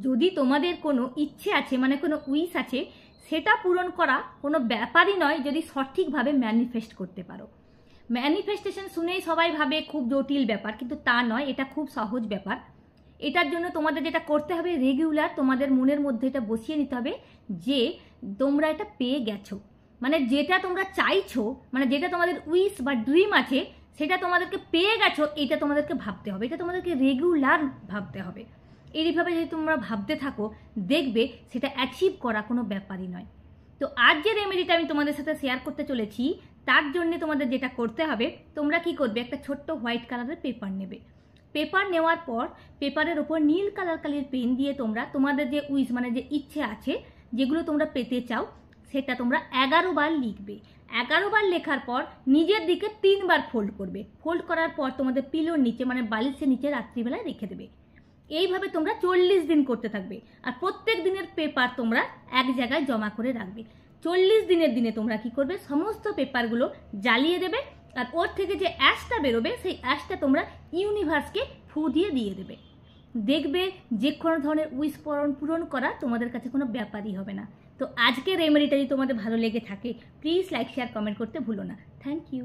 যদি তোমাদের কোনো ইচ্ছে আছে মানে কোনো উইশ আছে সেটা পূরণ করা কোনো ব্যাপারই নয় যদি সঠিকভাবে ম্যানিফেস্ট করতে পারো। ম্যানিফেস্টেশন শুনেই সবাই ভাবে খুব জটিল ব্যাপার, কিন্তু তা নয়, এটা খুব সহজ ব্যাপার। এটার জন্য তোমাদের যেটা করতে হবে, রেগুলার তোমাদের মনের মধ্যে এটা বসিয়ে নিতে হবে যে তোমরা এটা পেয়ে গেছো, মানে যেটা তোমরা চাইছো, মানে যেটা তোমাদের উইশ বা ড্রিম আছে সেটা তোমাদেরকে পেয়ে গেছো, এটা তোমাদেরকে ভাবতে হবে, এটা তোমাদেরকে রেগুলার ভাবতে হবে। এইভাবে যদি তোমরা ভাবতে থাকো দেখবে সেটা অ্যাচিভ করা কোনো ব্যাপারই নয়। তো আজ যে রেমেডিটা আমি তোমাদের সাথে শেয়ার করতে চলেছি তার জন্য তোমাদের যেটা করতে হবে, তোমরা কি করবে, একটা ছোট্ট হোয়াইট কালারের পেপার নেবে। পেপার নেওয়ার পর পেপারের ওপর নীল কালারের পেন দিয়ে তোমরা তোমাদের যে উইশ মানে যে ইচ্ছে আছে যেগুলো তোমরা পেতে চাও সেটা তোমরা 11 বার লিখবে। 11 বার লেখার পর নিজের দিকে 3 বার ফোল্ড করবে। ফোল্ড করার পর তোমাদের পিলোর নিচে মানে বালিশের নিচে রাত্রিবেলায় রেখে দেবে। এইভাবে তোমরা 40 দিন করতে থাকবে। আর প্রত্যেক দিনের পেপার তোমরা এক জায়গায় জমা করে রাখবে। 40 দিনের দিনে তোমরা কি করবে, সমস্ত পেপারগুলো জ্বালিয়ে দেবে, আর ওর থেকে যে অ্যাশটা বেরোবে সেই অ্যাশটা তোমরা ইউনিভার্সকে ফু দিয়ে দেবে। দেখবে যে কোনো ধরনের উইশ পূরণ করা তোমাদের কাছে কোনো ব্যাপারই হবে না। তো আজকের রেমেডিটা যদি তোমাদের ভালো লেগে থাকে প্লিজ লাইক শেয়ার কমেন্ট করতে ভুলো না। Thank you.